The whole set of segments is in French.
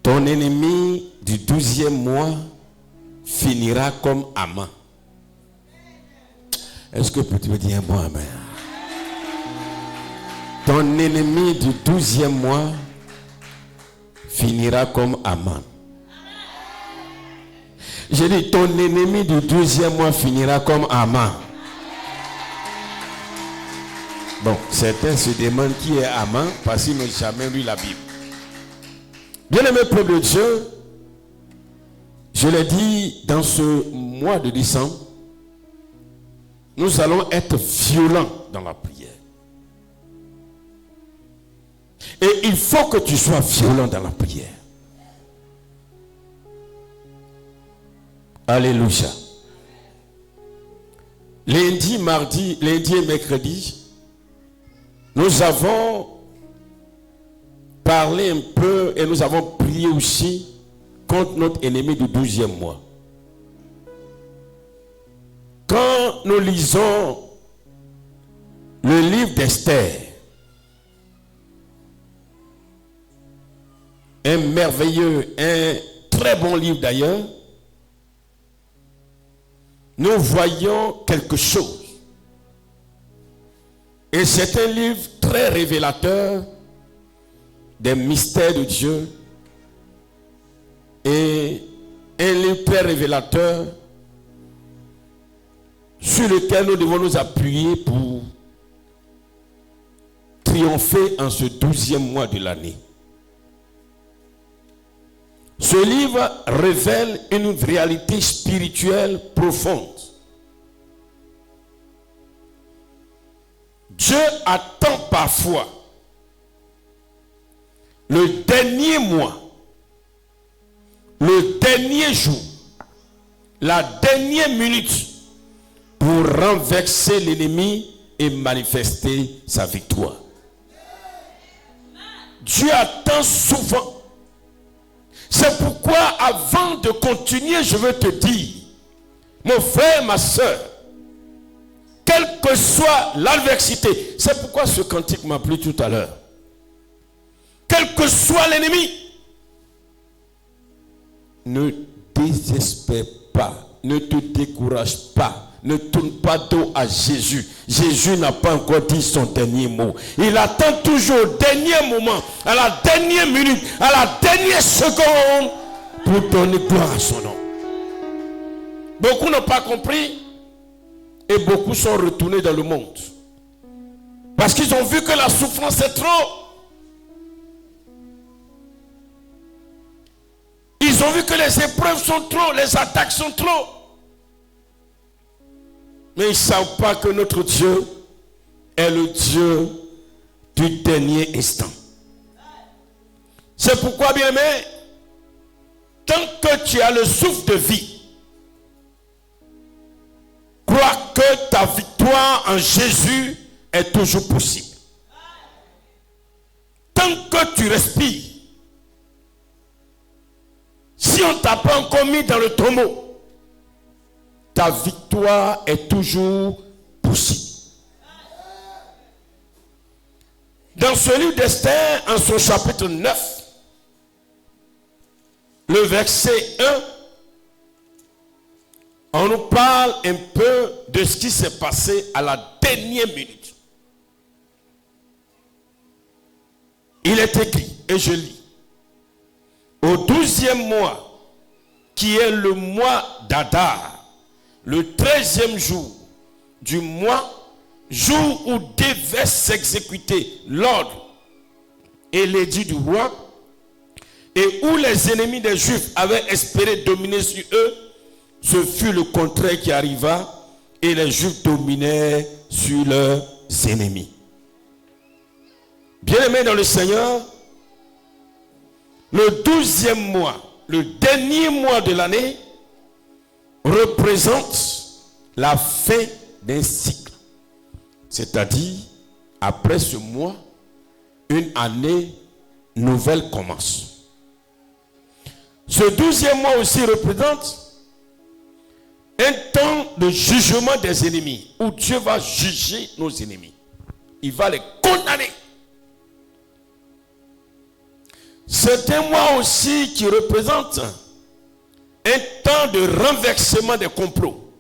Ton ennemi du 12e mois finira comme Haman. Est-ce que tu peux dire un bon amen? Ton ennemi du 12e mois finira comme Haman. J'ai dit, ton ennemi du 12e mois finira comme Haman. Bon, certains se demandent qui est Haman parce qu'ils n'ont jamais lu la Bible. Bien-aimé peuple de Dieu, je l'ai dit, dans ce mois de décembre, nous allons être violents dans la prière. Et il faut que tu sois violent dans la prière. Alléluia. Lundi, mardi, lundi et mercredi, nous avons parlé un peu et nous avons prié aussi contre notre ennemi du 12e mois. Quand nous lisons le livre d'Esther, un merveilleux, un très bon livre d'ailleurs, nous voyons quelque chose. Et c'est un livre très révélateur des mystères de Dieu et un livre très révélateur sur lequel nous devons nous appuyer pour triompher en ce 12e mois de l'année. Ce livre révèle une réalité spirituelle profonde. Dieu attend parfois le dernier mois, le dernier jour, la dernière minute pour renverser l'ennemi et manifester sa victoire. Dieu attend souvent. C'est pourquoi avant de continuer, je veux te dire, mon frère, ma soeur, quelle que soit l'adversité, c'est pourquoi ce cantique m'a plu tout à l'heure. Quel que soit l'ennemi, ne désespère pas, ne te décourage pas. Ne tourne pas dos à Jésus. Jésus n'a pas encore dit son dernier mot. Il attend toujours au dernier moment, à la dernière minute, à la dernière seconde pour donner gloire à son nom. Beaucoup n'ont pas compris et beaucoup sont retournés dans le monde. Parce qu'ils ont vu que la souffrance est trop. Ils ont vu que les épreuves sont trop, les attaques sont trop. Mais ils ne savent pas que notre Dieu est le Dieu du dernier instant. C'est pourquoi, bien-aimé, tant que tu as le souffle de vie, crois que ta victoire en Jésus est toujours possible. Tant que tu respires, si on ne t'a pas encore mis dans le tombeau, ta victoire est toujours possible. Dans ce livre d'Esther, en son chapitre 9, le verset 1, on nous parle un peu de ce qui s'est passé à la dernière minute. Il est écrit, et je lis, au 12e mois, qui est le mois d'Adar, le 13e jour du mois, jour où devait s'exécuter l'ordre et l'édit du roi, et où les ennemis des Juifs avaient espéré dominer sur eux, ce fut le contraire qui arriva, et les Juifs dominèrent sur leurs ennemis. Bien-aimés dans le Seigneur, le 12e mois, le dernier mois de l'année, représente la fin d'un cycle. C'est-à-dire, après ce mois, une année nouvelle commence. Ce 12e mois aussi représente un temps de jugement des ennemis, où Dieu va juger nos ennemis. Il va les condamner. C'est un mois aussi qui représente un temps de renversement des complots.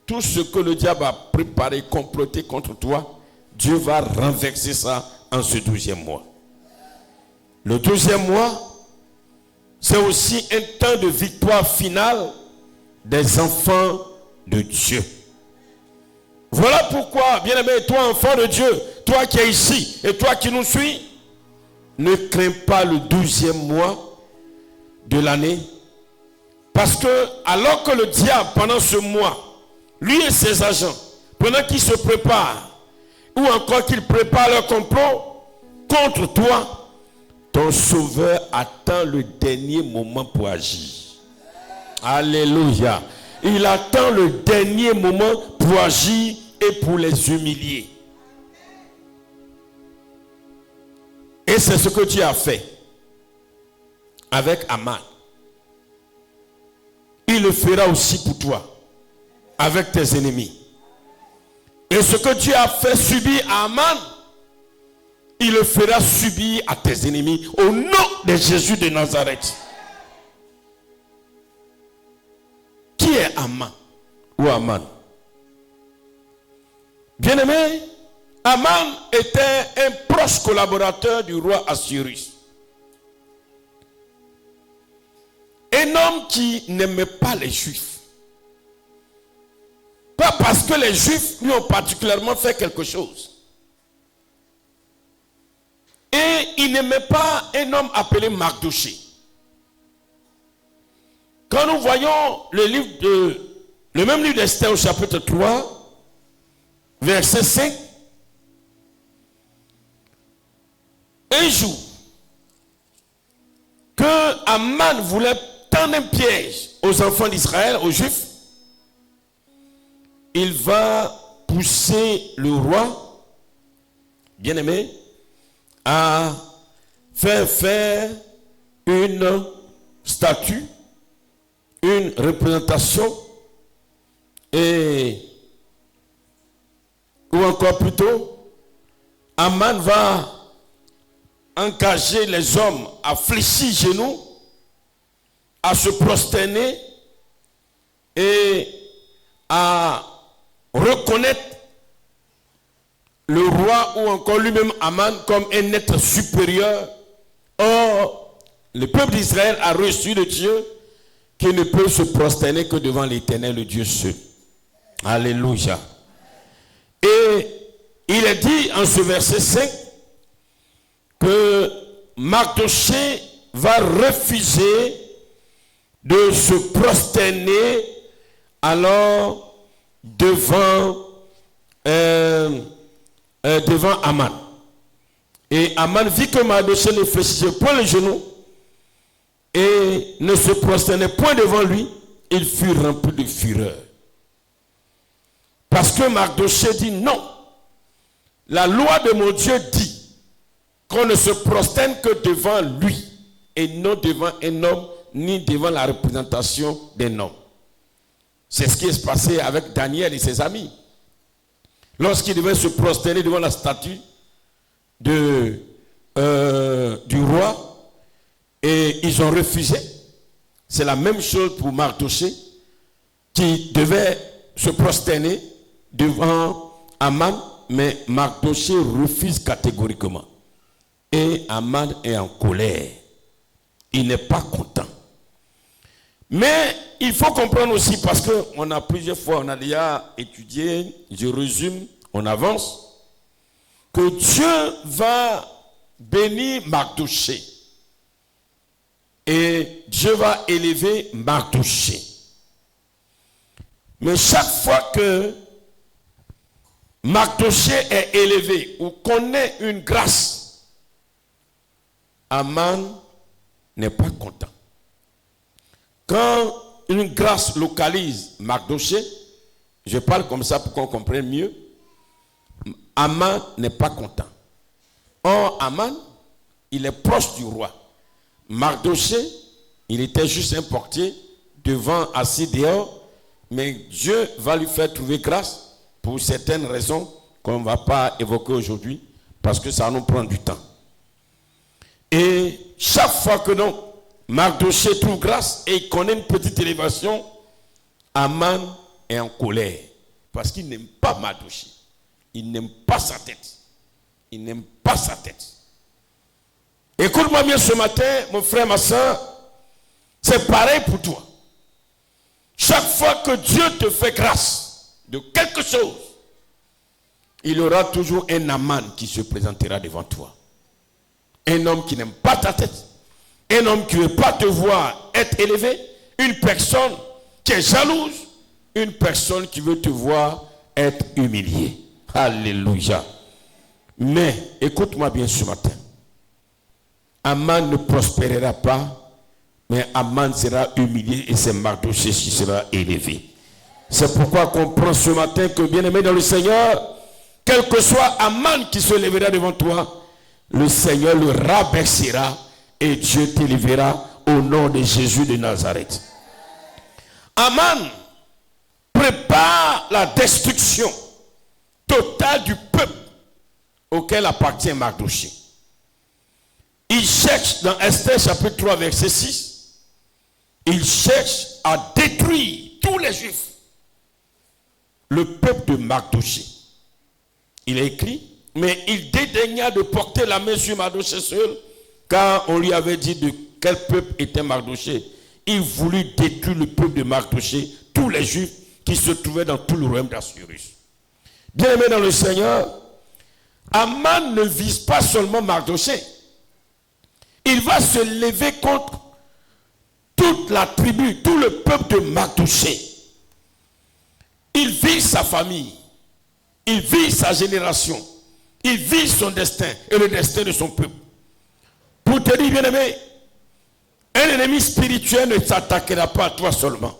Tout ce que le diable a préparé, comploté contre toi, Dieu va renverser ça en ce 12e mois. Le 12e mois, c'est aussi un temps de victoire finale des enfants de Dieu. Voilà pourquoi, bien-aimé, toi enfant de Dieu, toi qui es ici et toi qui nous suis, ne crains pas le 12e mois de l'année. Parce que alors que le diable, pendant ce mois, lui et ses agents, pendant qu'ils se préparent, ou encore qu'ils préparent leur complot contre toi, ton sauveur attend le dernier moment pour agir. Alléluia. Il attend le dernier moment pour agir et pour les humilier. Et c'est ce que Dieu a fait avec Aman. Il le fera aussi pour toi, avec tes ennemis. Et ce que Dieu a fait subir à Aman, il le fera subir à tes ennemis au nom de Jésus de Nazareth. Qui est Aman ou Aman? Bien-aimé, Aman était un proche collaborateur du roi Assuérus. Un homme qui n'aimait pas les Juifs. Pas parce que les Juifs lui ont particulièrement fait quelque chose. Et il n'aimait pas un homme appelé Mardochée. Quand nous voyons le même livre d'Esther au chapitre 3, verset 5, un jour, que Aman voulait tendre un piège aux enfants d'Israël, aux Juifs, il va pousser le roi, bien-aimé, à faire une statue, une représentation, ou encore plutôt, Aman va engager les hommes à fléchir genoux, à se prosterner et à reconnaître le roi ou encore lui-même Aman comme un être supérieur. Or, le peuple d'Israël a reçu de Dieu qu'il ne peut se prosterner que devant l'Éternel, le Dieu seul. Alléluia. Et il est dit en ce verset 5 que Mardochée va refuser de se prosterner alors devant Aman. Et Aman vit que Mardochée ne fléchissait point les genoux et ne se prosternait point devant lui. Il fut rempli de fureur. Parce que Mardochée dit non. La loi de mon Dieu dit qu'on ne se prosterne que devant lui et non devant un homme ni devant la représentation d'un homme. C'est ce qui est passé avec Daniel et ses amis. Lorsqu'ils devaient se prosterner devant la statue du roi, et ils ont refusé. C'est la même chose pour Mardochée, qui devait se prosterner devant Aman, mais Mardochée refuse catégoriquement. Et Aman est en colère. Il n'est pas content. Mais il faut comprendre aussi, parce qu'on a plusieurs fois, on a déjà étudié, je résume, on avance, que Dieu va bénir Mardochée. Et Dieu va élever Mardochée. Mais chaque fois que Mardochée est élevé ou connaît une grâce, Aman n'est pas content. Quand une grâce localise Mardochée, je parle comme ça pour qu'on comprenne mieux, Aman n'est pas content. Or, Aman, il est proche du roi. Mardochée, il était juste un portier devant, assis dehors, mais Dieu va lui faire trouver grâce pour certaines raisons qu'on ne va pas évoquer aujourd'hui, parce que ça nous prend du temps. Et chaque fois que Mardochée trouve grâce et il connaît une petite élévation, Aman est en colère. Parce qu'il n'aime pas Mardochée. Il n'aime pas sa tête. Il n'aime pas sa tête. Écoute-moi bien ce matin, mon frère, ma soeur. C'est pareil pour toi. Chaque fois que Dieu te fait grâce de quelque chose, il y aura toujours un Aman qui se présentera devant toi. Un homme qui n'aime pas ta tête. Un homme qui ne veut pas te voir être élevé. Une personne qui est jalouse. Une personne qui veut te voir être humilié. Alléluia. Mais, écoute-moi bien ce matin. Aman ne prospérera pas, mais Aman sera humilié et c'est Mardochée qui sera élevé. C'est pourquoi on comprend ce matin que, bien-aimé dans le Seigneur, quel que soit Aman qui se lèvera devant toi, le Seigneur le rabaissera et Dieu t'élèvera au nom de Jésus de Nazareth. Aman prépare la destruction totale du peuple auquel appartient Mardochée. Il cherche dans Esther chapitre 3 verset 6, il cherche à détruire tous les Juifs, le peuple de Mardochée. Il a écrit, mais il dédaigna de porter la main sur Mardochée seul, car on lui avait dit de quel peuple était Mardochée. Il voulut détruire le peuple de Mardochée, tous les Juifs qui se trouvaient dans tout le royaume d'Assuérus. Bien-aimé dans le Seigneur, Aman ne vise pas seulement Mardochée. Il va se lever contre toute la tribu, tout le peuple de Mardochée. Il vise sa famille. Il vise sa génération. Il vise son destin et le destin de son peuple. Pour te dire, bien-aimé, un ennemi spirituel ne s'attaquera pas à toi seulement.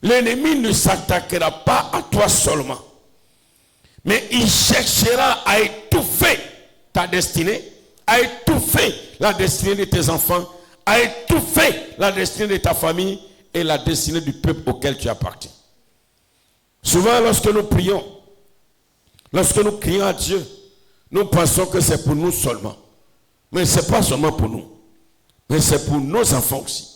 L'ennemi ne s'attaquera pas à toi seulement. Mais il cherchera à étouffer ta destinée, à étouffer la destinée de tes enfants, à étouffer la destinée de ta famille et la destinée du peuple auquel tu appartiens. Souvent, lorsque nous prions, lorsque nous crions à Dieu, nous pensons que c'est pour nous seulement. Mais ce n'est pas seulement pour nous. Mais c'est pour nos enfants aussi.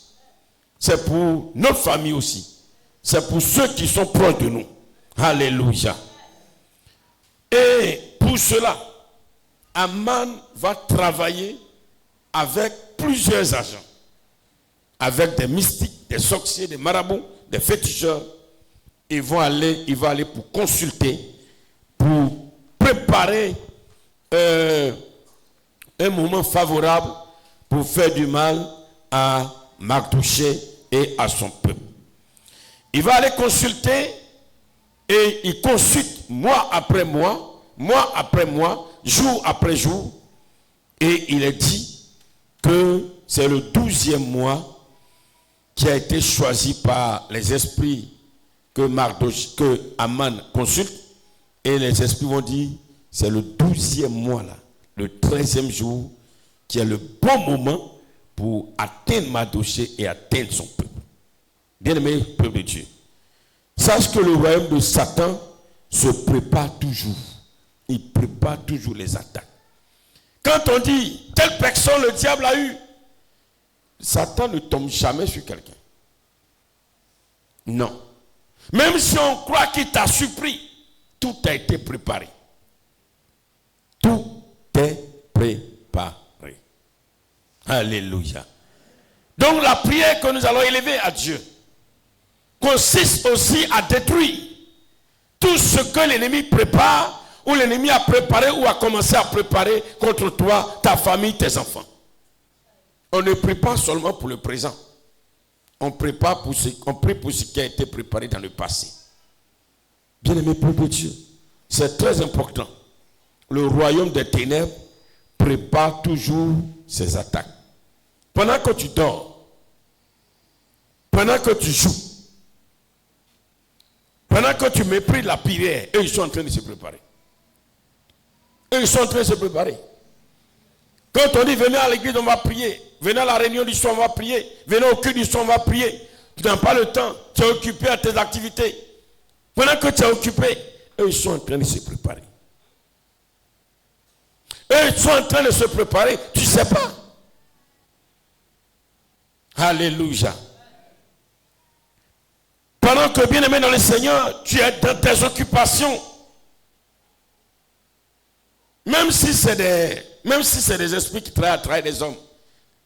C'est pour notre famille aussi. C'est pour ceux qui sont proches de nous. Alléluia. Et pour cela, Aman va travailler avec plusieurs agents. Avec des mystiques, des sorciers, des marabouts, des féticheurs. Il va aller pour consulter, pour préparer un moment favorable pour faire du mal à Mardochée et à son peuple. Il va aller consulter et il consulte mois après mois, jour après jour. Et il est dit que c'est le 12e mois qui a été choisi par les esprits que Aman consulte. Et les esprits vont dire, c'est le 12e mois là, le 13e jour, qui est le bon moment pour atteindre Mardochée et atteindre son peuple. Bien-aimé peuple de Dieu, sache que le royaume de Satan se prépare toujours. Il prépare toujours les attaques. Quand on dit, telle personne le diable a eu, Satan ne tombe jamais sur quelqu'un. Non. Même si on croit qu'il t'a surpris, tout a été préparé. Tout est préparé. Alléluia. Donc la prière que nous allons élever à Dieu consiste aussi à détruire tout ce que l'ennemi prépare, ou l'ennemi a préparé ou a commencé à préparer contre toi, ta famille, tes enfants. On ne prie pas seulement pour le présent. On prie pour ce qui a été préparé dans le passé. Bien-aimé peuple de Dieu, c'est très important. Le royaume des ténèbres prépare toujours ses attaques. Pendant que tu dors, pendant que tu joues, pendant que tu méprises la prière, eux ils sont en train de se préparer. Eux ils sont en train de se préparer. Quand on dit venez à l'église, on va prier. Venez à la réunion du soir, on va prier. Venez au culte du soir, on va prier. Tu n'as pas le temps, tu es occupé à tes activités. Pendant que tu es occupé, eux ils sont en train de se préparer. Eux ils sont en train de se préparer, tu ne sais pas. Alléluia. Pendant que, bien aimé dans le Seigneur, tu es dans tes occupations, même si c'est des esprits qui travaillent des hommes,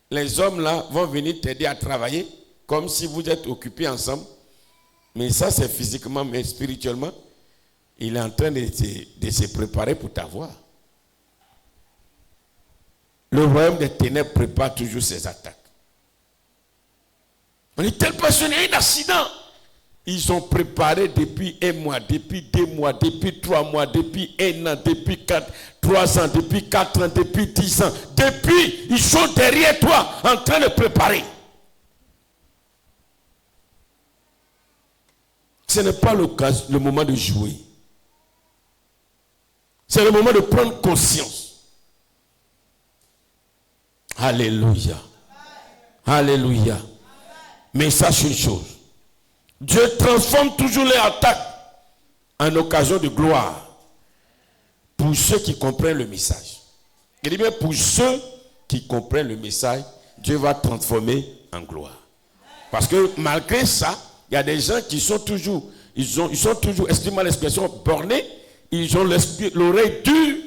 les hommes là vont venir t'aider à travailler comme si vous êtes occupés ensemble. Mais ça c'est physiquement, mais spirituellement, il est en train de se préparer pour t'avoir. Le royaume des ténèbres prépare toujours ses attaques. On est tel passionné, un accident. Ils ont préparé depuis 1 mois, depuis 2 mois, depuis 3 mois, depuis 1 an, depuis 3 ans, depuis 4 ans, depuis 10 ans. Depuis, ils sont derrière toi en train de préparer. Ce n'est pas le moment de jouer. C'est le moment de prendre conscience. Alléluia. Alléluia. Mais sache une chose. Dieu transforme toujours les attaques en occasion de gloire pour ceux qui comprennent le message. Il dit bien pour ceux qui comprennent le message, Dieu va transformer en gloire. Parce que malgré ça, il y a des gens qui sont toujours, ils sont toujours, excusez-moi l'expression, bornés, ils ont l'oreille dure,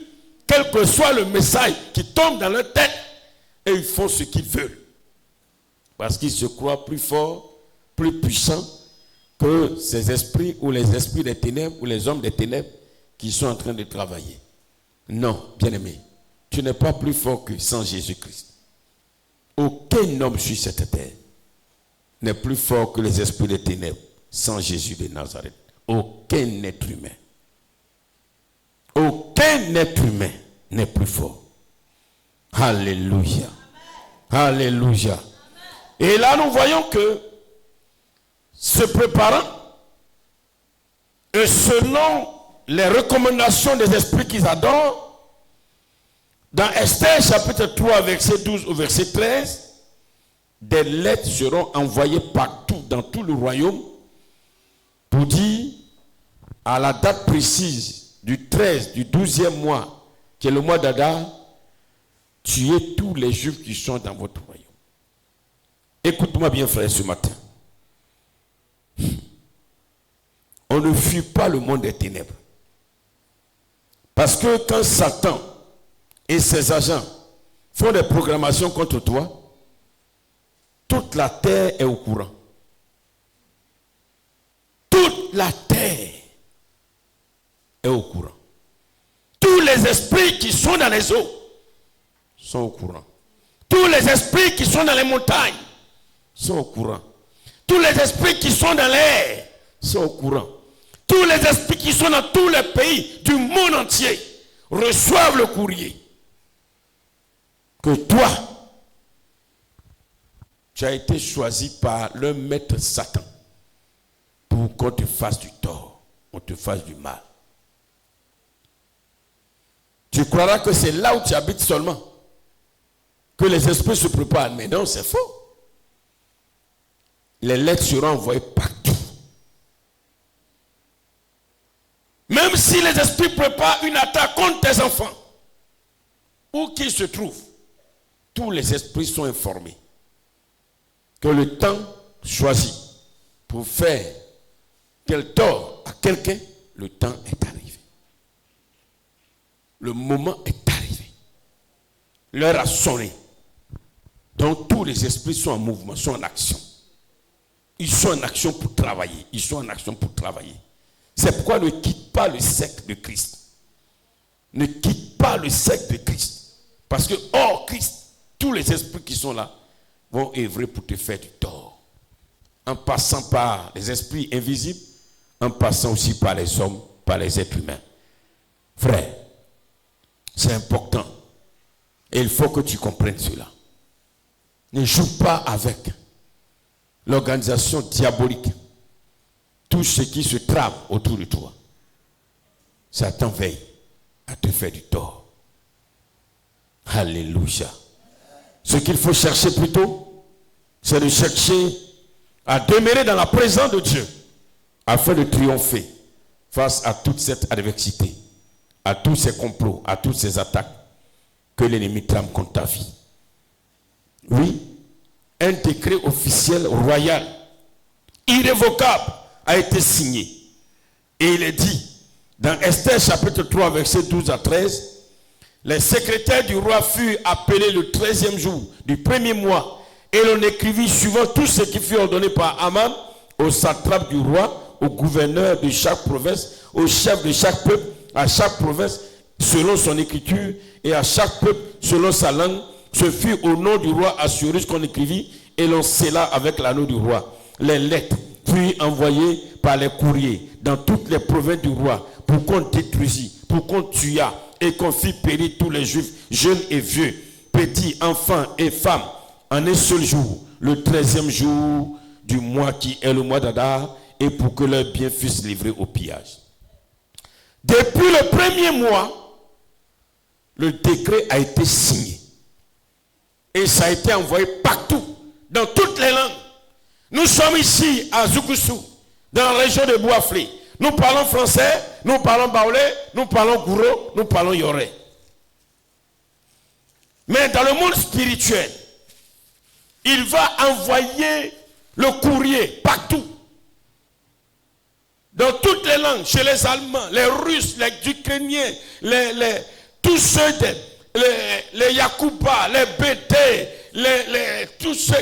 quel que soit le message qui tombe dans leur tête, et ils font ce qu'ils veulent. Parce qu'ils se croient plus forts, plus puissants que ces esprits ou les esprits des ténèbres ou les hommes des ténèbres qui sont en train de travailler. Non, bien-aimé, tu n'es pas plus fort que sans Jésus-Christ. Aucun homme sur cette terre n'est plus fort que les esprits des ténèbres sans Jésus de Nazareth. Aucun être humain. Aucun être humain n'est plus fort. Alléluia. Alléluia. Et là, nous voyons que se préparant, et selon les recommandations des esprits qu'ils adorent, dans Esther chapitre 3, verset 12 au verset 13, des lettres seront envoyées partout, dans tout le royaume, pour dire, à la date précise du 13, du 12e mois, qui est le mois d'Adar, tuez tous les Juifs qui sont dans votre royaume. Écoute-moi bien, frère, ce matin. On ne fuit pas le monde des ténèbres. Parce que quand Satan et ses agents font des programmations contre toi, toute la terre est au courant. Toute la terre est au courant. Tous les esprits qui sont dans les eaux sont au courant. Tous les esprits qui sont dans les montagnes sont au courant. Tous les esprits qui sont dans l'air sont au courant. Tous les esprits qui sont dans tous les pays du monde entier reçoivent le courrier que toi, tu as été choisi par le maître Satan pour qu'on te fasse du tort, on te fasse du mal. Tu croiras que c'est là où tu habites seulement que les esprits se préparent. Mais non, c'est faux. Les lettres seront envoyées partout. Même si les esprits préparent une attaque contre tes enfants, où qu'ils se trouvent, tous les esprits sont informés que le temps choisi pour faire quel tort à quelqu'un, le temps est arrivé. Le moment est arrivé. L'heure a sonné. Donc tous les esprits sont en mouvement, sont en action. Ils sont en action pour travailler. Ils sont en action pour travailler. C'est pourquoi ne quitte pas le secte de Christ. Ne quitte pas le secte de Christ. Parce que hors Christ, tous les esprits qui sont là vont œuvrer pour te faire du tort. En passant par les esprits invisibles, en passant aussi par les hommes, par les êtres humains. Frère, c'est important. Et il faut que tu comprennes cela. Ne joue pas avec l'organisation diabolique. Tout ce qui se trame autour de toi. Satan veille à te faire du tort. Alléluia. Ce qu'il faut chercher plutôt, c'est de chercher à demeurer dans la présence de Dieu afin de triompher face à toute cette adversité, à tous ces complots, à toutes ces attaques que l'ennemi trame contre ta vie. Oui, un décret officiel royal, irrévocable, a été signé. Et il est dit, dans Esther chapitre 3, versets 12 à 13, les secrétaires du roi furent appelés le 13e jour du premier mois, et l'on écrivit suivant tout ce qui fut ordonné par Aman, au satrape du roi, au gouverneur de chaque province, au chef de chaque peuple, à chaque province, selon son écriture, et à chaque peuple, selon sa langue. Ce fut au nom du roi Assuérus qu'on écrivit, et l'on scella avec l'anneau du roi. Les lettres furent envoyées par les courriers dans toutes les provinces du roi, pour qu'on détruisît, pour qu'on tuât, et qu'on fit périr tous les Juifs, jeunes et vieux, petits, enfants et femmes, en un seul jour, le 13e jour du mois qui est le mois d'Adar, et pour que leurs biens fussent livrés au pillage. Depuis le premier mois, le décret a été signé. Et ça a été envoyé partout, dans toutes les langues. Nous sommes ici à Zougoussou, dans la région de Bouaflé. Nous parlons français, nous parlons baoulé, nous parlons gouro, nous parlons yoré. Mais dans le monde spirituel, il va envoyer le courrier partout. Dans toutes les langues, chez les Allemands, les Russes, les Ukrainiens, tous ceux, les Yakuba, les Bété, tous ceux,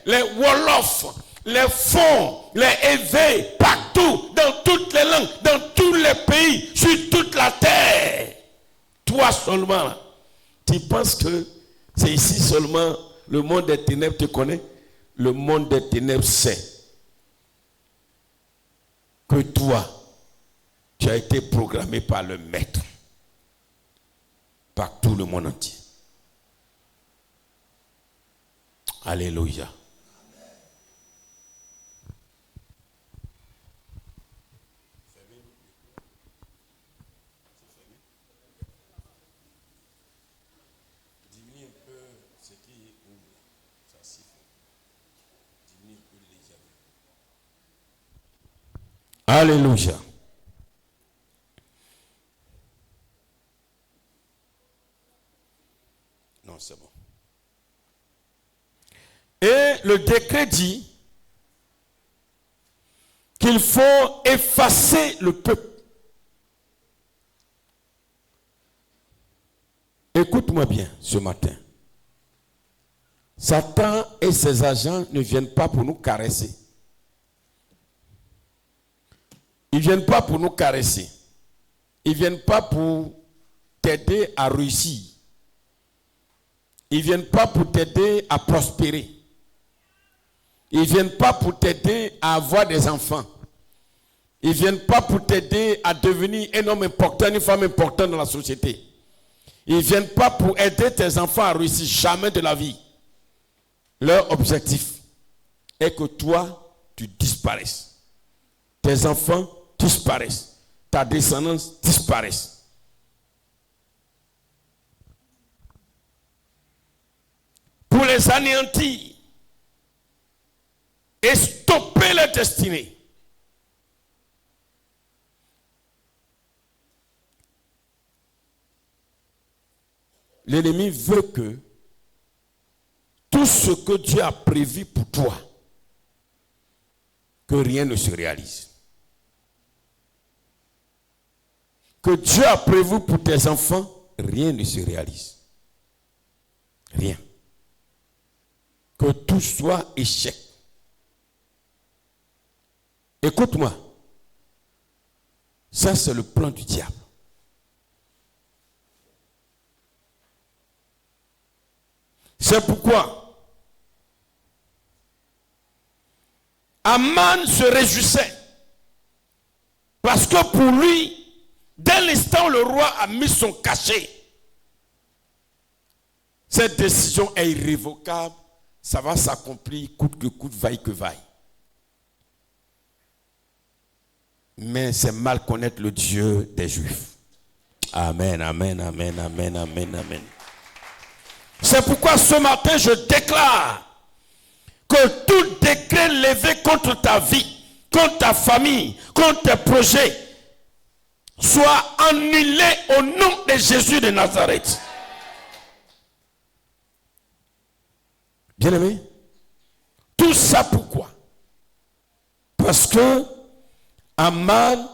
les Wolofs, les Fonds, les Évés, partout, dans toutes les langues, dans tous les pays, sur toute la terre. Toi seulement, tu penses que c'est ici seulement le monde des ténèbres te connaît? Le monde des ténèbres sait que toi, tu as été programmé par le Maître, par tout le monde entier. Alléluia. Alléluia. Non, c'est bon. Et le décret dit qu'il faut effacer le peuple. Écoute-moi bien ce matin. Satan et ses agents ne viennent pas pour nous caresser. Ils ne viennent pas pour nous caresser. Ils ne viennent pas pour t'aider à réussir. Ils ne viennent pas pour t'aider à prospérer. Ils ne viennent pas pour t'aider à avoir des enfants. Ils ne viennent pas pour t'aider à devenir un homme important, une femme importante dans la société. Ils ne viennent pas pour aider tes enfants à réussir jamais de la vie. Leur objectif est que toi, tu disparaisses. Tes enfants disparaissent. Ta descendance disparaisse. Pour les anéantir et stopper leur destinée. L'ennemi veut que tout ce que Dieu a prévu pour toi, que rien ne se réalise. Que Dieu a prévu pour tes enfants, rien ne se réalise. Rien. Que tout soit échec. Écoute-moi. Ça, c'est le plan du diable. C'est pourquoi Aman se réjouissait. Parce que pour lui, dès l'instant où le roi a mis son cachet, cette décision est irrévocable. Ça va s'accomplir coûte que coûte, vaille que vaille. Mais c'est mal connaître le Dieu des Juifs. Amen, amen, amen, amen, amen, amen. C'est pourquoi ce matin, je déclare que tout décret levé contre ta vie, contre ta famille, contre tes projets, soit annulé au nom de Jésus de Nazareth. Bien-aimé, ça pourquoi? Parce que Aman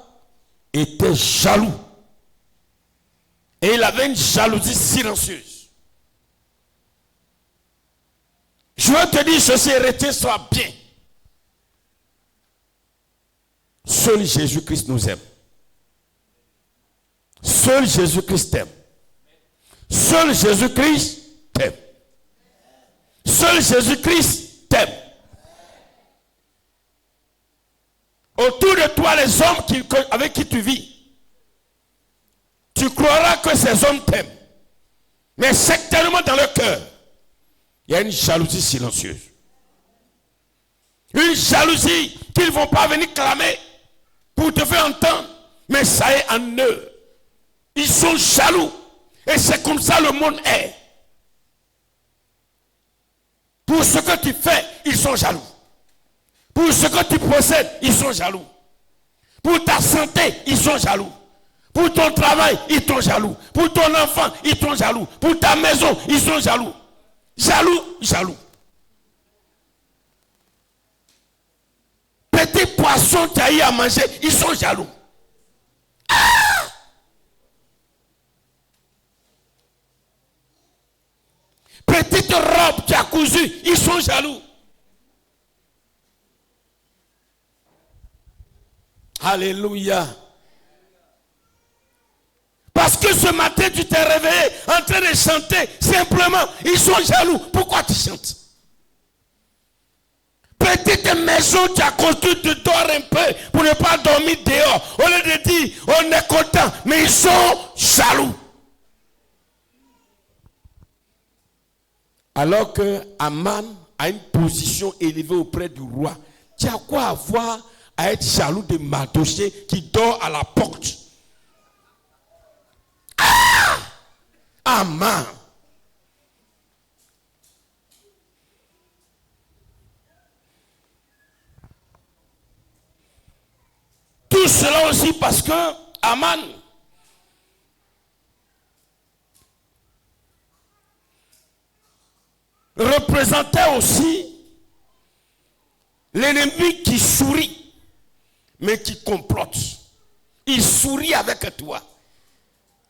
était jaloux. Et il avait une jalousie silencieuse. Je veux te dire ceci, retiens-toi bien. Seul Jésus-Christ nous aime. Seul Jésus-Christ t'aime. Seul Jésus-Christ t'aime. Seul Jésus-Christ t'aime. Autour de toi, les hommes avec qui tu vis, tu croiras que ces hommes t'aiment. Mais certainement dans leur cœur, il y a une jalousie silencieuse. Une jalousie qu'ils ne vont pas venir clamer pour te faire entendre. Mais ça est en eux. Ils sont jaloux. Et c'est comme ça le monde est. Pour ce que tu fais, ils sont jaloux. Pour ce que tu possèdes, ils sont jaloux. Pour ta santé, ils sont jaloux. Pour ton travail, ils sont jaloux. Pour ton enfant, ils sont jaloux. Pour ta maison, ils sont jaloux. Jaloux, jaloux. Petit poisson tu as eu à manger, ils sont jaloux. Ah! Petite robe tu as cousu, ils sont jaloux. Alléluia. Parce que ce matin tu t'es réveillé en train de chanter simplement, ils sont jaloux. Pourquoi tu chantes? Petite maison tu as construit, tu dors un peu pour ne pas dormir dehors. Au lieu de dire on est content, mais ils sont jaloux. Alors que Aman a une position élevée auprès du roi, tu as quoi avoir à être jaloux de Mardochée qui dort à la porte? Ah! Aman. Tout cela aussi parce que Aman représentait aussi l'ennemi qui sourit, mais qui complote. Il sourit avec toi.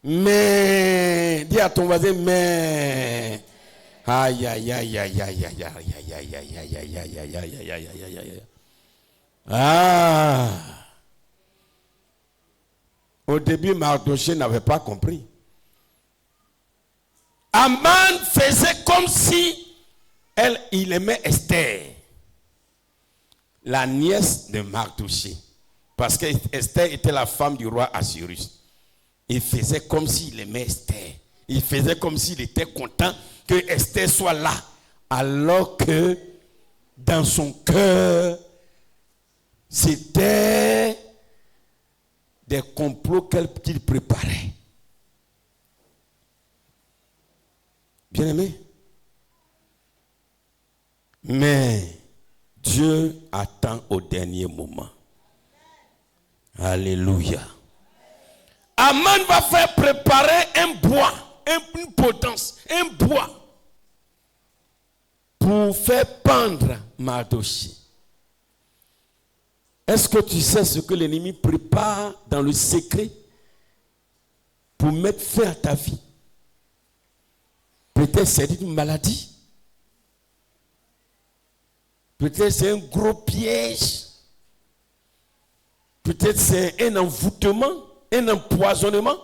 Mais, dis à ton voisin, mais, aïe, aïe, aïe, aïe, aïe, aïe, aïe, aïe, aïe, aïe, aïe, aïe, aïe, aïe, aïe, aïe, aïe, aïe. Ah! Au début, Mardochée n'avait pas compris. Aman faisait comme si il aimait Esther, la nièce de Mardochée, parce que Esther était la femme du roi Assyrus. Il faisait comme s'il aimait Esther. Il faisait comme s'il était content que Esther soit là, alors que dans son cœur, c'était des complots qu'il préparait. Bien aimé. Mais Dieu attend au dernier moment. Alléluia. Aman va faire préparer un bois, une potence, un bois pour faire pendre Mardochée. Est-ce que tu sais ce que l'ennemi prépare dans le secret pour mettre fin à ta vie? Peut-être c'est une maladie. Peut-être c'est un gros piège. Peut-être c'est un envoûtement, un empoisonnement.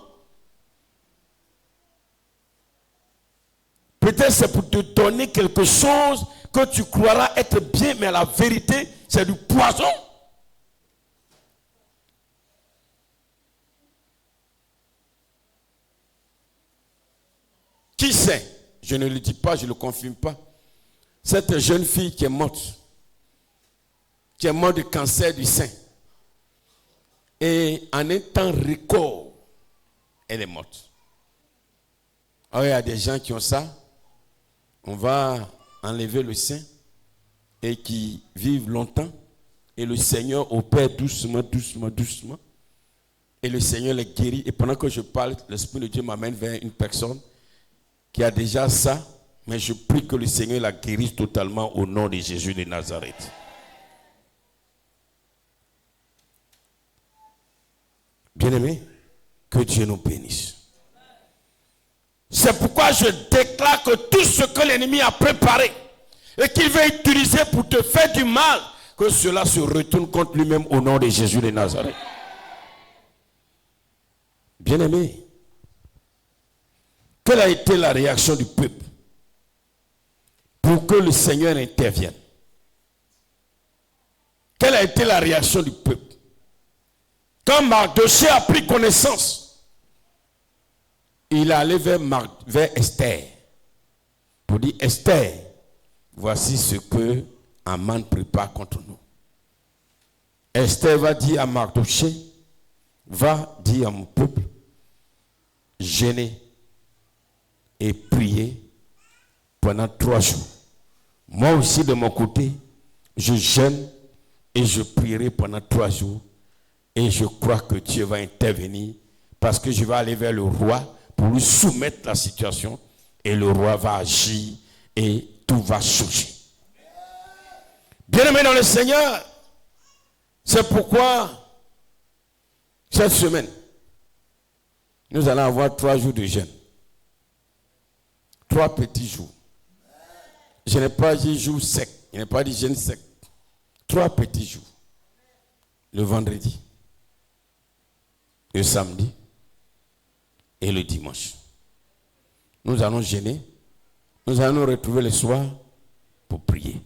Peut-être c'est pour te donner quelque chose que tu croiras être bien, mais la vérité, c'est du poison. Qui sait? Je ne le dis pas, je ne le confirme pas. Cette jeune fille qui est morte de cancer du sein. Et en un temps record, elle est morte. Alors il y a des gens qui ont ça. On va enlever le sein et qui vivent longtemps. Et le Seigneur opère doucement, doucement, doucement. Et le Seigneur les guérit. Et pendant que je parle, l'Esprit de Dieu m'amène vers une personne qui a déjà ça, Mais je prie que le Seigneur la guérisse totalement au nom de Jésus de Nazareth. Bien-aimés, que Dieu nous bénisse. C'est pourquoi je déclare que tout ce que l'ennemi a préparé et qu'il veut utiliser pour te faire du mal, que cela se retourne contre lui-même au nom de Jésus de Nazareth. Bien-aimés, quelle a été la réaction du peuple pour que le Seigneur intervienne? Quelle a été la réaction du peuple? Quand Mardochée a pris connaissance, il est allé vers Esther pour dire: Esther, voici ce que Aman prépare contre nous. Esther va dire à Mardochée: va dire à mon peuple, jeûner et prier pendant 3 jours. Moi aussi de mon côté, je jeûne et je prierai pendant 3 jours. Et je crois que Dieu va intervenir parce que je vais aller vers le roi pour lui soumettre la situation et le roi va agir et tout va changer. Bien-aimés dans le Seigneur, c'est pourquoi cette semaine, nous allons avoir 3 jours de jeûne. 3 petits jours. Je n'ai pas dit jour sec, je n'ai pas dit jeûne sec. 3 petits jours. Le vendredi, le samedi et le dimanche. Nous allons jeûner. Nous allons nous retrouver le soir pour prier.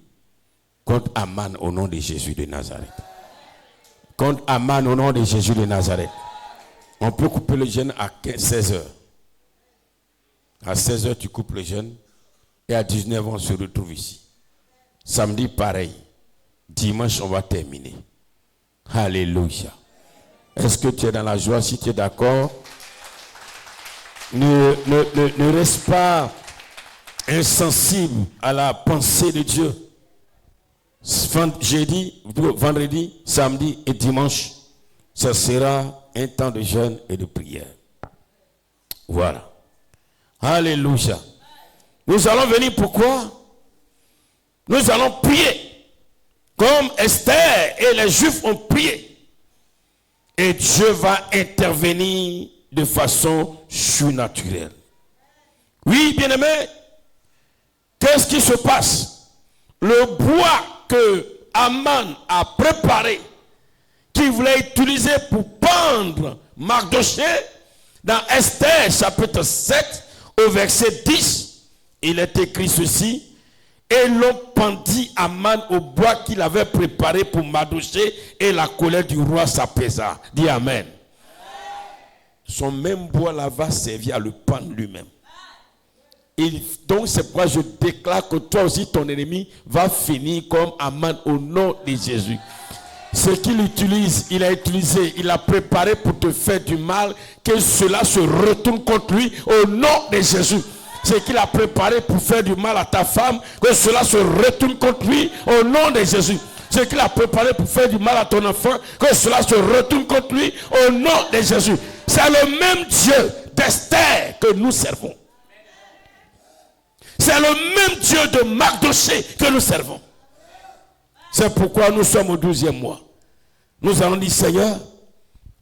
Contre Aman au nom de Jésus de Nazareth. Contre Aman au nom de Jésus de Nazareth. On peut couper le jeûne à 16h. À 16h, tu coupes le jeûne. Et à 19h, on se retrouve ici. Samedi, pareil. Dimanche, on va terminer. Alléluia. Est-ce que tu es dans la joie? Si tu es d'accord, ne reste pas insensible à la pensée de Dieu. Jeudi, vendredi, samedi et dimanche, ce sera un temps de jeûne et de prière. Voilà. Alléluia. Nous allons venir pourquoi? Nous allons prier comme Esther et les Juifs ont prié. Et Dieu va intervenir de façon surnaturelle. Oui, bien-aimés, qu'est-ce qui se passe? Le bois que Aman a préparé, qu'il voulait utiliser pour pendre Mardochée, dans Esther chapitre 7, au verset 10, il est écrit ceci: et l'on pendit Aman au bois qu'il avait préparé pour Mardochée, et la colère du roi s'apaisa. Dis Amen. Son même bois là va servir à le pendre lui-même. Donc c'est pourquoi je déclare que toi aussi ton ennemi va finir comme Aman au nom de Jésus. Ce qu'il utilise, il a utilisé, il a préparé pour te faire du mal, que cela se retourne contre lui au nom de Jésus. Ce qu'il a préparé pour faire du mal à ta femme, que cela se retourne contre lui au nom de Jésus. Ce qu'il a préparé pour faire du mal à ton enfant, que cela se retourne contre lui au nom de Jésus. C'est le même Dieu d'Esther que nous servons. C'est le même Dieu de Mardochée que nous servons. C'est pourquoi nous sommes au 12e mois. Nous allons dire: Seigneur,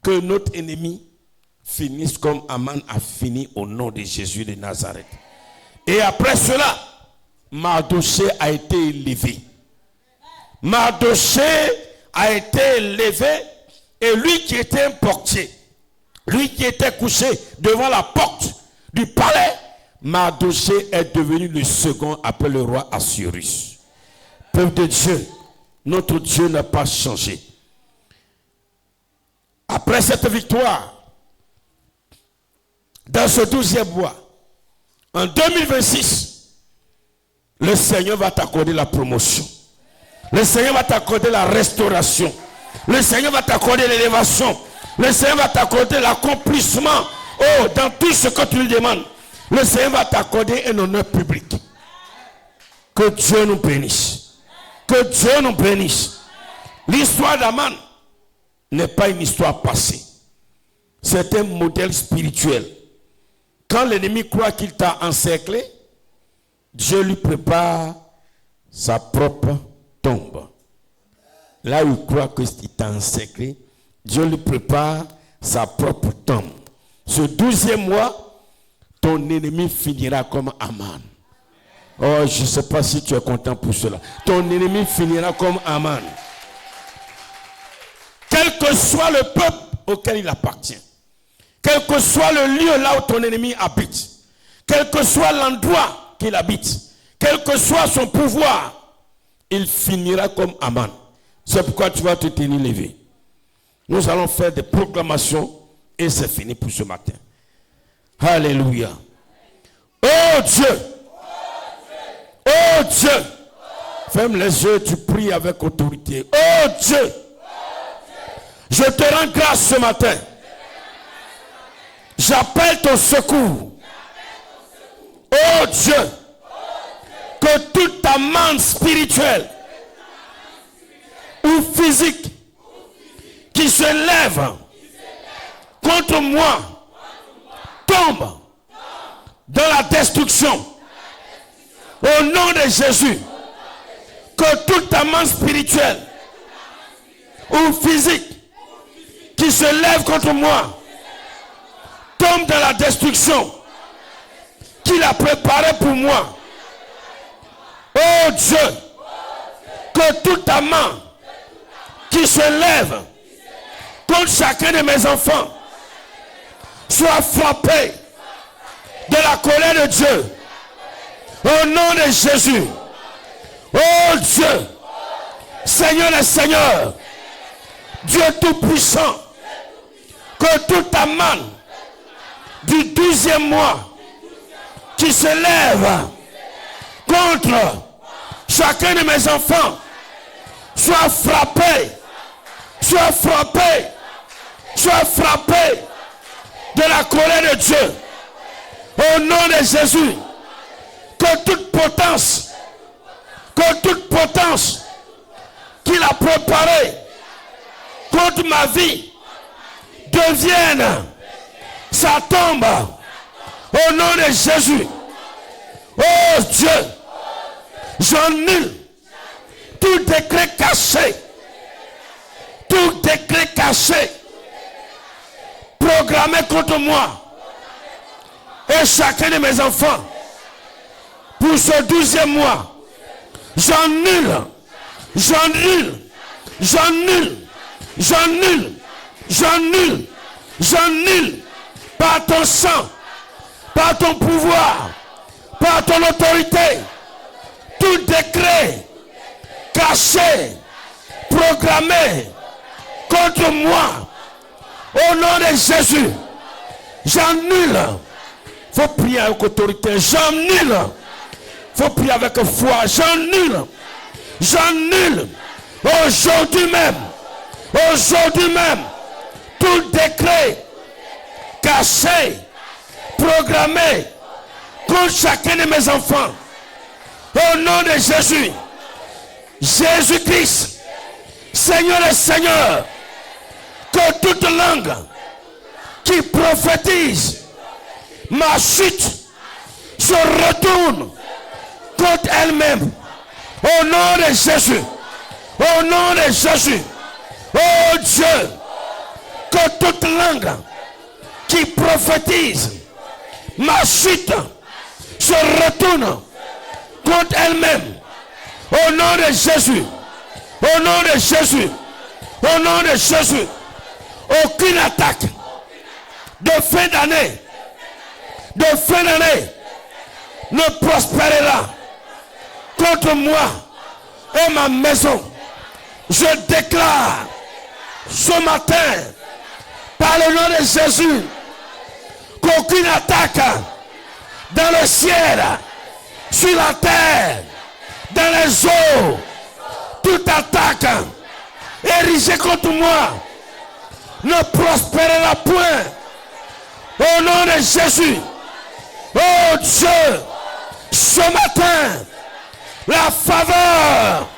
que notre ennemi finisse comme Aman a fini au nom de Jésus de Nazareth. Et après cela, Mardochée a été élevé. Mardochée a été élevé, et lui qui était un portier, lui qui était couché devant la porte du palais, Mardochée est devenu le second après le roi Assuérus. Peuple de Dieu, notre Dieu n'a pas changé. Après cette victoire, dans ce 12e mois, en 2026, le Seigneur va t'accorder la promotion. Le Seigneur va t'accorder la restauration. Le Seigneur va t'accorder l'élévation. Le Seigneur va t'accorder l'accomplissement. Oh, dans tout ce que tu lui demandes. Le Seigneur va t'accorder un honneur public. Que Dieu nous bénisse. Que Dieu nous bénisse. L'histoire d'Aman n'est pas une histoire passée. C'est un modèle spirituel. Quand l'ennemi croit qu'il t'a encerclé, Dieu lui prépare sa propre tombe. Là où il croit que c'est encerclé, Dieu lui prépare sa propre tombe. Ce 12e mois, ton ennemi finira comme Aman. Oh, je ne sais pas si tu es content pour cela. Ton ennemi finira comme Aman. Quel que soit le peuple auquel il appartient, quel que soit le lieu là où ton ennemi habite, quel que soit l'endroit qu'il habite, quel que soit son pouvoir, il finira comme Aman. C'est pourquoi tu vas te tenir levé. Nous allons faire des proclamations et c'est fini pour ce matin. Alléluia. Oh Dieu. Oh Dieu. Ferme les yeux, tu pries avec autorité. Oh Dieu. Je te rends grâce ce matin. J'appelle ton secours. Oh Dieu. Que toute amende spirituelle ou physique qui se lève contre moi tombe dans la destruction. Au nom de Jésus. Que toute amende spirituelle ou physique qui se lève contre moi tombe dans la destruction qu'il a préparée pour moi. Oh Dieu, que toute amende qui se lève contre chacun de mes enfants soit frappé de la colère de Dieu. Au nom de Jésus. Oh Dieu, Seigneur et Seigneur, Dieu Tout-Puissant, que toute amende du 12e mois qui se lève contre chacun de mes enfants soit frappé, soit frappé, soit frappé de la colère de Dieu. Au nom de Jésus, que toute potence qu'il a préparée contre ma vie devienne sa tombe. Au nom de Jésus. Oh Dieu, j'annule tout décret caché, programmé contre moi et chacun de mes enfants pour ce 12e mois. J'annule par ton sang, par ton pouvoir, par ton autorité, tout décret caché, programmé contre moi, au nom de Jésus, j'annule. Faut prier avec autorité, j'annule. Faut prier avec foi, j'annule. Aujourd'hui même, tout décret caché, programmé contre chacun de mes enfants. Au nom de Jésus, Jésus-Christ, Seigneur et Seigneur, que toute langue qui prophétise ma chute se retourne contre elle-même. Au nom de Jésus, au nom de Jésus, oh Dieu, que toute langue qui prophétise ma chute se retourne contre elle-même. Au nom de Jésus, au nom de Jésus, au nom de Jésus, aucune attaque de fin d'année, ne prospérera contre moi et ma maison. Je déclare ce matin, par le nom de Jésus, qu'aucune attaque dans le ciel, sur la terre, dans les eaux, toute attaque érigée contre moi ne prospérera point. Au nom de Jésus, oh Dieu, ce matin, la faveur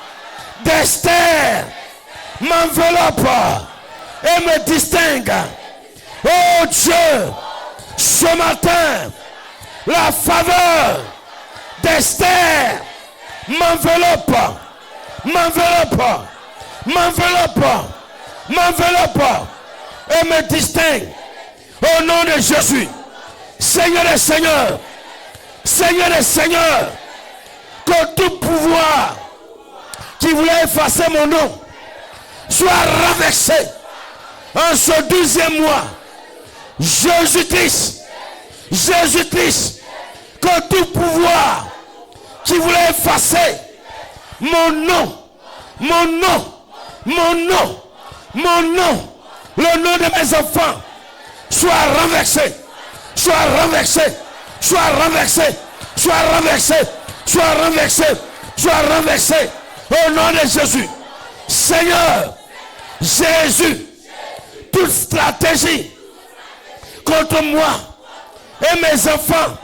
d'Esther m'enveloppe et me distingue. Oh Dieu, ce matin, la faveur d'Esther m'enveloppe, m'enveloppe, m'enveloppe, m'enveloppe et me distingue au nom de Jésus. Seigneur des Seigneurs, Seigneur des Seigneurs, que tout pouvoir qui voulait effacer mon nom soit renversé en ce 12e mois. Jésus-Christ, Jésus-Christ, que tout pouvoir qui voulait effacer mon nom, mon nom, mon nom, mon nom, le nom de mes enfants, soit renversé, soit renversé, soit renversé, soit renversé, soit renversé, soit renversé, au nom de Jésus. Seigneur, Jésus, toute stratégie contre moi et mes enfants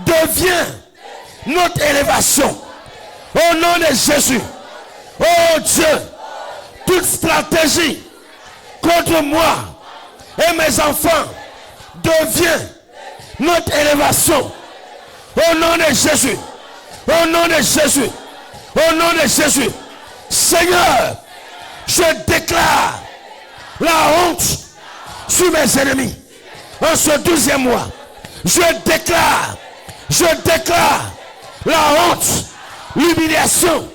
devient notre élévation. Au nom de Jésus. Oh Dieu, toute stratégie contre moi et mes enfants devient notre élévation. Au nom de Jésus. Au nom de Jésus. Au nom de Jésus. Seigneur, je déclare la honte sur mes ennemis. En ce 12e mois, je déclare la honte, l'humiliation,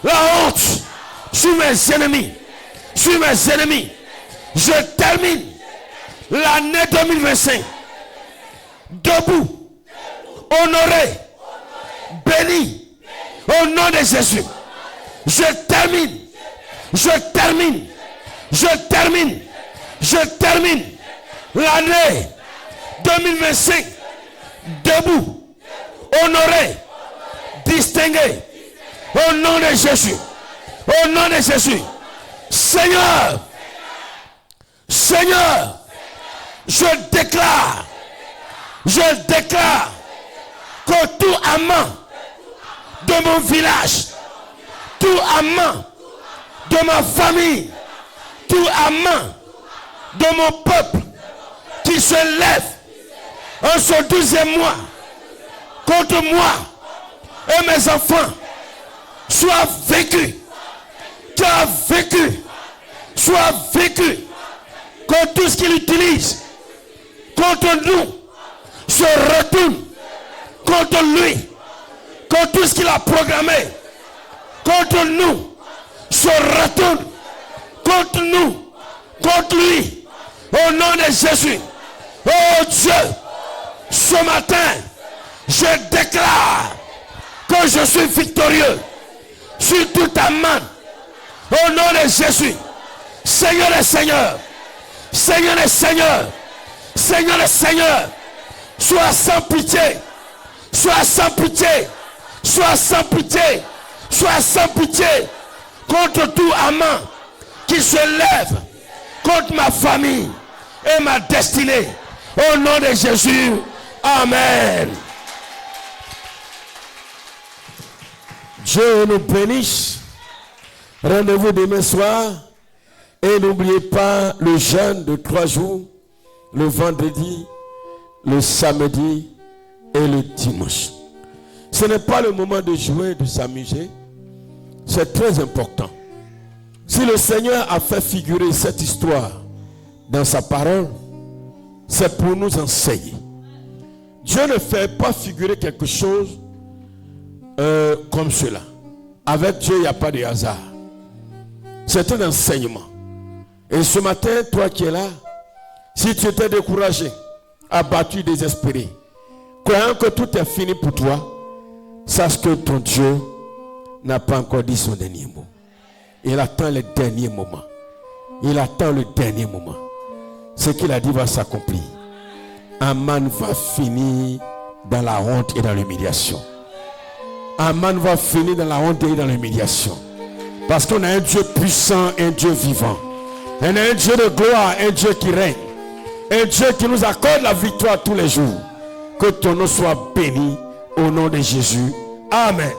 la honte sur mes ennemis, sur mes ennemis. Je termine l'année 2025 debout, honoré, béni, au nom de Jésus. Je termine l'année 2025 debout, honoré, distingué, au nom de Jésus. Au nom de Jésus. Seigneur, Seigneur, je déclare que tout amant de mon village, tout amant de ma famille, tout amant de mon peuple qui se lève en ce 12e mois contre moi et mes enfants soit vécu, soit vécu, que tout ce qu'il utilise contre nous se retourne contre lui, que tout ce qu'il a programmé contre nous se retourne contre nous, contre lui, au nom de Jésus. Oh Dieu, ce matin, je déclare que je suis victorieux sur toute amant, au nom de Jésus. Seigneur les Seigneurs, Seigneur les Seigneurs, Seigneur les Seigneurs, sois sans pitié, sois sans pitié, sois sans pitié, sois sans pitié contre tout amant qui se lève contre ma famille et ma destinée. Au nom de Jésus, amen. Dieu nous bénisse. Rendez-vous demain soir. Et n'oubliez pas le jeûne de 3 jours, le vendredi, le samedi et le dimanche. Ce n'est pas le moment de jouer, de s'amuser. C'est très important. Si le Seigneur a fait figurer cette histoire dans sa parole, c'est pour nous enseigner. Dieu ne fait pas figurer quelque chose comme cela. Avec Dieu, il n'y a pas de hasard. C'est un enseignement. Et ce matin, toi qui es là, si tu étais découragé, abattu, désespéré, croyant que tout est fini pour toi, sache que ton Dieu n'a pas encore dit son dernier mot. Il attend le dernier moment. Il attend le dernier moment. Ce qu'il a dit va s'accomplir. Aman va finir dans la honte et dans l'humiliation. Aman va finir dans la honte et dans l'humiliation. Parce qu'on a un Dieu puissant, un Dieu vivant. On a un Dieu de gloire, un Dieu qui règne. Un Dieu qui nous accorde la victoire tous les jours. Que ton nom soit béni au nom de Jésus. Amen.